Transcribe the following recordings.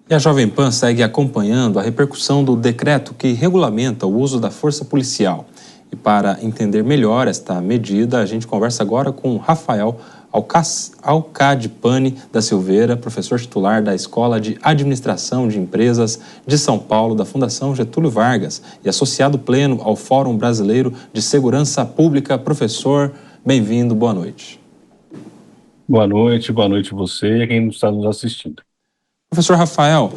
E a Jovem Pan segue acompanhando a repercussão do decreto que regulamenta o uso da força policial. E para entender melhor esta medida, a gente conversa agora com Rafael Alcadipani da Silveira, professor titular da Escola de Administração de Empresas de São Paulo, da Fundação Getúlio Vargas, e associado pleno ao Fórum Brasileiro de Segurança Pública. Professor, bem-vindo, boa noite. Boa noite você e quem está nos assistindo. Professor Rafael,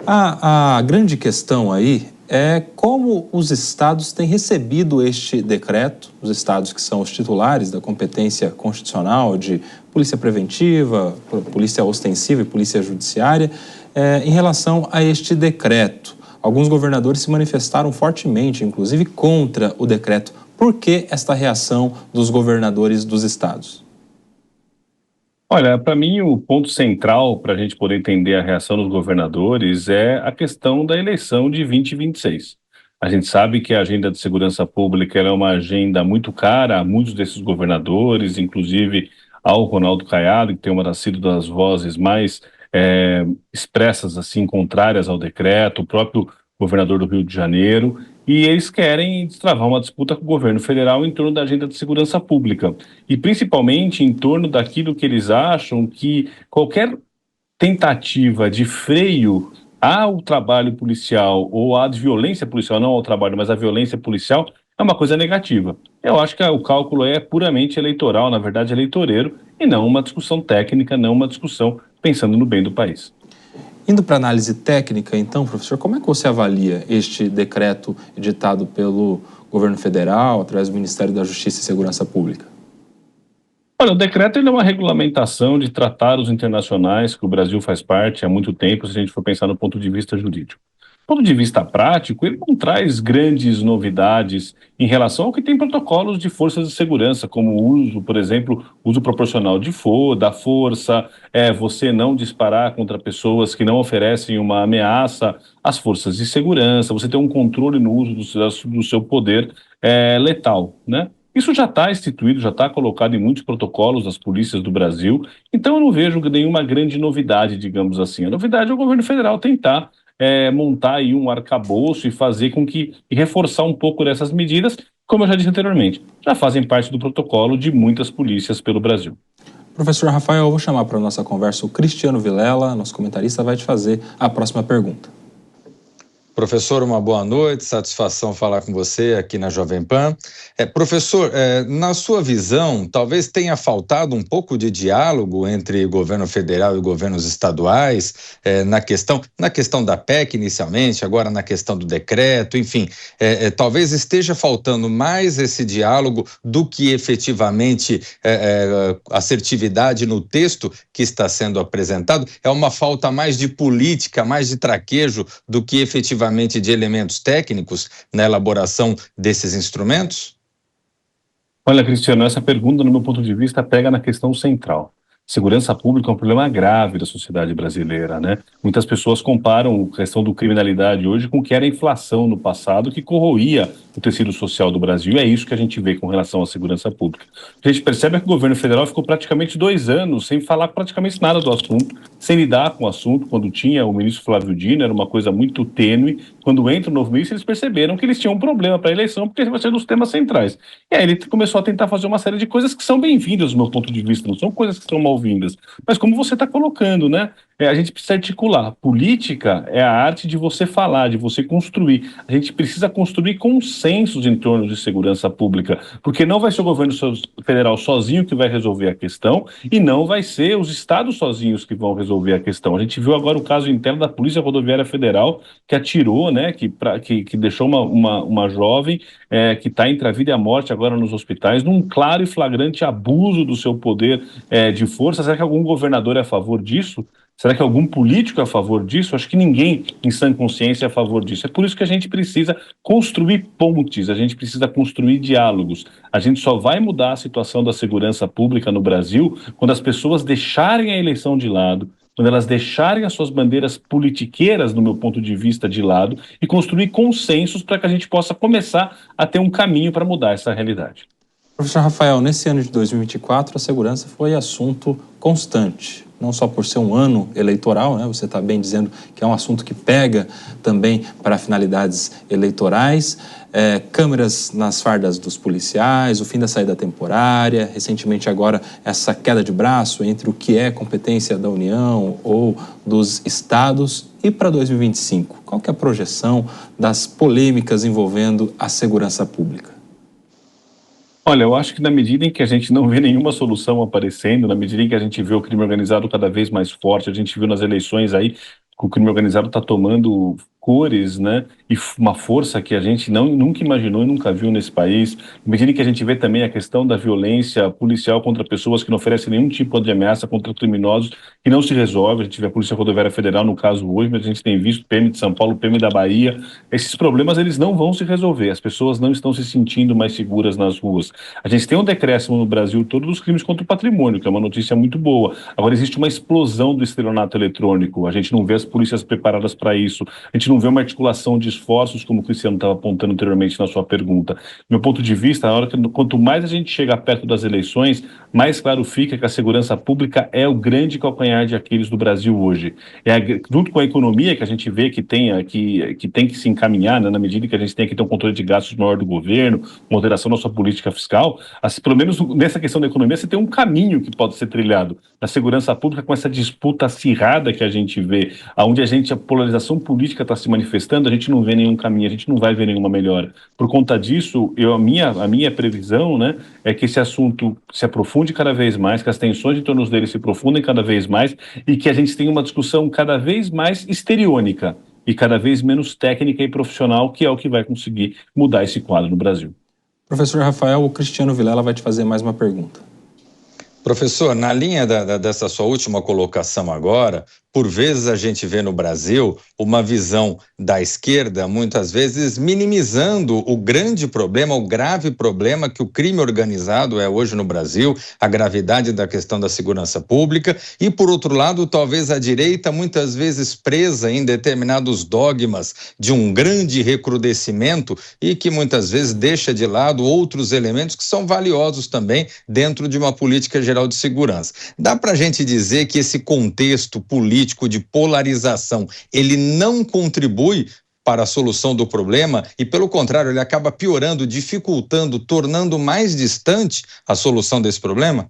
a grande questão aí é como os estados têm recebido este decreto, os estados que são os titulares da competência constitucional de polícia preventiva, polícia ostensiva e polícia judiciária, em relação a este decreto. Alguns governadores se manifestaram fortemente, inclusive, contra o decreto. Por que esta reação dos governadores dos estados? Olha, para mim o ponto central para a gente poder entender a reação dos governadores é a questão da eleição de 2026. A gente sabe que a agenda de segurança pública é uma agenda muito cara a muitos desses governadores, inclusive ao Ronaldo Caiado, que tem sido das vozes mais expressas, assim, contrárias ao decreto, o próprio governador do Rio de Janeiro, e eles querem destravar uma disputa com o governo federal em torno da agenda de segurança pública, e principalmente em torno daquilo que eles acham que qualquer tentativa de freio ao trabalho policial ou à violência policial, não ao trabalho, mas à violência policial, é uma coisa negativa. Eu acho que o cálculo é puramente eleitoral, na verdade eleitoreiro, e não uma discussão técnica, não uma discussão pensando no bem do país. Indo para a análise técnica, então, professor, como é que você avalia este decreto editado pelo governo federal, através do Ministério da Justiça e Segurança Pública? Olha, o decreto ele é uma regulamentação de tratados internacionais que o Brasil faz parte há muito tempo, se a gente for pensar no ponto de vista jurídico. Do ponto de vista prático, ele não traz grandes novidades em relação ao que tem protocolos de forças de segurança, como o uso, por exemplo, uso proporcional da força, você não disparar contra pessoas que não oferecem uma ameaça às forças de segurança, você ter um controle no uso do seu poder letal, né? Isso já está instituído, já está colocado em muitos protocolos das polícias do Brasil, então eu não vejo nenhuma grande novidade, digamos assim. A novidade é o governo federal tentar montar aí um arcabouço e fazer com que, e reforçar um pouco dessas medidas, como eu já disse anteriormente, já fazem parte do protocolo de muitas polícias pelo Brasil. Professor Rafael, eu vou chamar para a nossa conversa o Cristiano Vilela, nosso comentarista, vai te fazer a próxima pergunta. Professor, uma boa noite, satisfação falar com você aqui na Jovem Pan. Professor, na sua visão, talvez tenha faltado um pouco de diálogo entre governo federal e governos estaduais na questão da PEC inicialmente, agora na questão do decreto, enfim, talvez esteja faltando mais esse diálogo do que efetivamente assertividade no texto que está sendo apresentado. É uma falta mais de política, mais de traquejo do que efetivamente de elementos técnicos na elaboração desses instrumentos? Olha, Cristiano, essa pergunta, no meu ponto de vista, pega na questão central. Segurança pública é um problema grave da sociedade brasileira, né? Muitas pessoas comparam a questão da criminalidade hoje com o que era a inflação no passado, que corroía o tecido social do Brasil, e é isso que a gente vê com relação à segurança pública. O que a gente percebe é que o governo federal ficou praticamente 2 anos sem falar praticamente nada do assunto, sem lidar com o assunto. Quando tinha o ministro Flávio Dino, era uma coisa muito tênue. Quando entra o novo ministro, eles perceberam que eles tinham um problema para a eleição, porque esse vai ser um dos temas centrais. E aí ele começou a tentar fazer uma série de coisas que são bem-vindas do meu ponto de vista, não são coisas que são mal-vindas, mas como você está colocando, né? A gente precisa articular. Política é a arte de você falar, de você construir. A gente precisa construir consensos em torno de segurança pública, porque não vai ser o governo federal sozinho que vai resolver a questão e não vai ser os estados sozinhos que vão resolver a questão. A gente viu agora o caso interno da Polícia Rodoviária Federal, que atirou, né, que deixou uma jovem que está entre a vida e a morte agora nos hospitais, num claro e flagrante abuso do seu poder de força. Será que algum governador é a favor disso? Será que algum político é a favor disso? Acho que ninguém em sã consciência é a favor disso. É por isso que a gente precisa construir pontes, a gente precisa construir diálogos. A gente só vai mudar a situação da segurança pública no Brasil quando as pessoas deixarem a eleição de lado, quando elas deixarem as suas bandeiras politiqueiras, no meu ponto de vista, de lado, e construir consensos para que a gente possa começar a ter um caminho para mudar essa realidade. Professor Rafael, nesse ano de 2024, a segurança foi assunto constante. não só por ser um ano eleitoral, né? Você está bem dizendo que é um assunto que pega também para finalidades eleitorais, câmeras nas fardas dos policiais, o fim da saída temporária, recentemente agora essa queda de braço entre o que é competência da União ou dos estados. E para 2025, qual que é a projeção das polêmicas envolvendo a segurança pública? Olha, eu acho que na medida em que a gente não vê nenhuma solução aparecendo, na medida em que a gente vê o crime organizado cada vez mais forte, a gente viu nas eleições aí que o crime organizado está tomando cores, né, e uma força que a gente nunca imaginou e nunca viu nesse país. Na medida em que a gente vê também a questão da violência policial contra pessoas que não oferecem nenhum tipo de ameaça contra criminosos, que não se resolve. A gente vê a Polícia Rodoviária Federal no caso hoje, mas a gente tem visto PM de São Paulo, PM da Bahia. Esses problemas, eles não vão se resolver. As pessoas não estão se sentindo mais seguras nas ruas. A gente tem um decréscimo no Brasil todo dos crimes contra o patrimônio, que é uma notícia muito boa. Agora, existe uma explosão do estelionato eletrônico. A gente não vê as polícias preparadas para isso. A gente não vê uma articulação de esforços, como o Cristiano estava apontando anteriormente na sua pergunta. Do meu ponto de vista, na hora que, quanto mais a gente chega perto das eleições, mais claro fica que a segurança pública é o grande calcanhar de Aquiles do Brasil hoje. Junto com a economia que a gente vê que tem que se encaminhar, né, na medida que a gente tem que ter um controle de gastos maior do governo, moderação da sua política fiscal, pelo menos nessa questão da economia, você tem um caminho que pode ser trilhado. Na segurança pública, com essa disputa acirrada que a gente vê, onde a polarização política está se manifestando, a gente não vê nenhum caminho, a gente não vai ver nenhuma melhora. Por conta disso, a minha previsão, né, é que esse assunto se aprofunde cada vez mais, que as tensões em torno dele se aprofundem cada vez mais e que a gente tenha uma discussão cada vez mais histriônica e cada vez menos técnica e profissional, que é o que vai conseguir mudar esse quadro no Brasil. Professor Rafael, o Cristiano Vilela vai te fazer mais uma pergunta. Professor, na linha dessa sua última colocação agora, por vezes a gente vê no Brasil uma visão da esquerda, muitas vezes minimizando o grande problema, o grave problema que o crime organizado é hoje no Brasil, a gravidade da questão da segurança pública, e por outro lado, talvez a direita muitas vezes presa em determinados dogmas de um grande recrudescimento e que muitas vezes deixa de lado outros elementos que são valiosos também dentro de uma política geral de segurança. Dá para a gente dizer que esse contexto político de polarização, ele não contribui para a solução do problema e, pelo contrário, ele acaba piorando, dificultando, tornando mais distante a solução desse problema?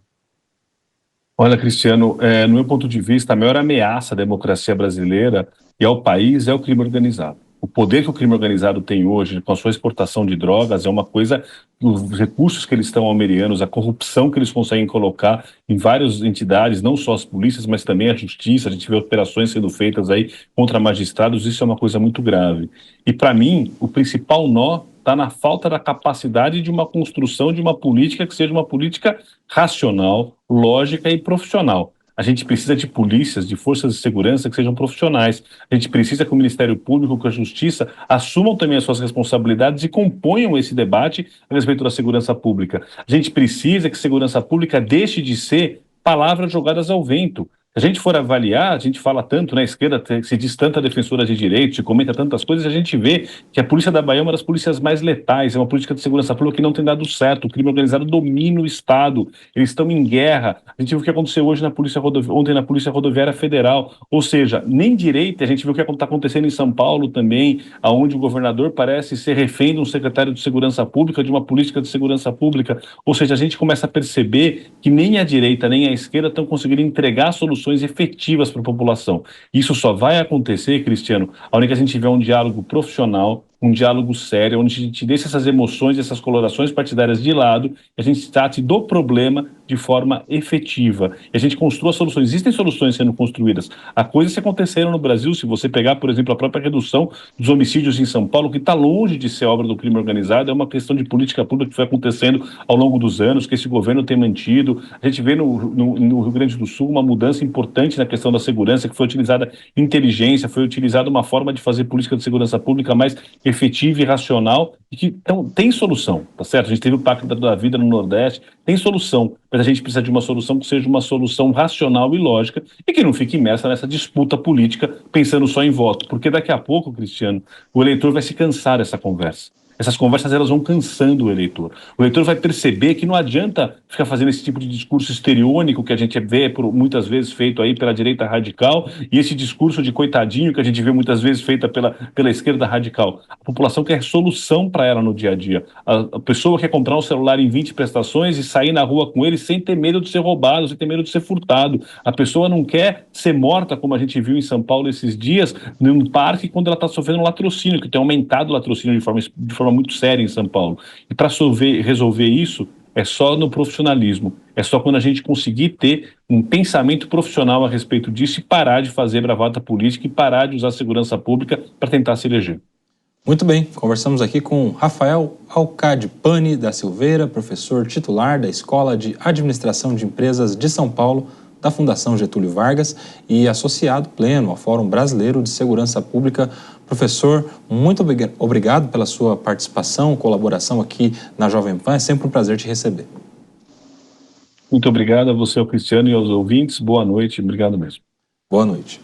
Olha, Cristiano, no meu ponto de vista, a maior ameaça à democracia brasileira e ao país é o crime organizado. O poder que o crime organizado tem hoje, com a sua exportação de drogas, é uma coisa, os recursos que eles estão almerianos, a corrupção que eles conseguem colocar em várias entidades, não só as polícias, mas também a justiça. A gente vê operações sendo feitas aí contra magistrados, isso é uma coisa muito grave. E, para mim, o principal nó está na falta da capacidade de uma construção de uma política que seja uma política racional, lógica e profissional. A gente precisa de polícias, de forças de segurança que sejam profissionais. A gente precisa que o Ministério Público, que a Justiça, assumam também as suas responsabilidades e componham esse debate a respeito da segurança pública. A gente precisa que segurança pública deixe de ser palavras jogadas ao vento. Se a gente for avaliar, a gente fala tanto na esquerda, se diz tanta defensora de direitos, se comenta tantas coisas, a gente vê que a Polícia da Bahia é uma das polícias mais letais, é uma política de segurança pública que não tem dado certo, o crime organizado domina o Estado, eles estão em guerra. A gente viu o que aconteceu hoje ontem na Polícia Rodoviária Federal, ou seja, nem direita, a gente viu o que está acontecendo em São Paulo também, onde o governador parece ser refém de um secretário de segurança pública, de uma política de segurança pública, ou seja, a gente começa a perceber que nem a direita nem a esquerda estão conseguindo entregar soluções efetivas para a população. Isso só vai acontecer, Cristiano, a hora que a gente tiver um diálogo profissional, um diálogo sério, onde a gente deixa essas emoções, essas colorações partidárias de lado, e a gente trate do problema de forma efetiva. E a gente construa soluções. Existem soluções sendo construídas. Há coisas que aconteceram no Brasil, se você pegar, por exemplo, a própria redução dos homicídios em São Paulo, que está longe de ser obra do crime organizado, é uma questão de política pública que foi acontecendo ao longo dos anos, que esse governo tem mantido. A gente vê no Rio Grande do Sul uma mudança importante na questão da segurança, que foi utilizada inteligência, foi utilizada uma forma de fazer política de segurança pública mais efetiva e racional, e que então, tem solução, tá certo? A gente teve o Pacto da Vida no Nordeste, tem solução, mas a gente precisa de uma solução que seja uma solução racional e lógica e que não fique imersa nessa disputa política pensando só em voto, porque daqui a pouco, Cristiano, o eleitor vai se cansar dessa conversa. Essas conversas elas vão cansando o eleitor. O eleitor vai perceber que não adianta ficar fazendo esse tipo de discurso histriônico que a gente vê muitas vezes feito aí pela direita radical e esse discurso de coitadinho que a gente vê muitas vezes feita pela esquerda radical. A população quer solução para ela no dia a dia. A pessoa quer comprar um celular em 20 prestações e sair na rua com ele sem ter medo de ser roubado, sem ter medo de ser furtado. A pessoa não quer ser morta, como a gente viu em São Paulo esses dias, num parque, quando ela está sofrendo um latrocínio, que tem aumentado o latrocínio de forma muito séria em São Paulo. E para resolver isso, é só no profissionalismo. É só quando a gente conseguir ter um pensamento profissional a respeito disso e parar de fazer bravata política e parar de usar a segurança pública para tentar se eleger. Muito bem, conversamos aqui com Rafael Alcade-Pani da Silveira, professor titular da Escola de Administração de Empresas de São Paulo, da Fundação Getúlio Vargas e associado pleno ao Fórum Brasileiro de Segurança Pública. Professor, muito obrigado pela sua participação, colaboração aqui na Jovem Pan. É sempre um prazer te receber. Muito obrigado a você, ao Cristiano, e aos ouvintes. Boa noite. Obrigado mesmo. Boa noite.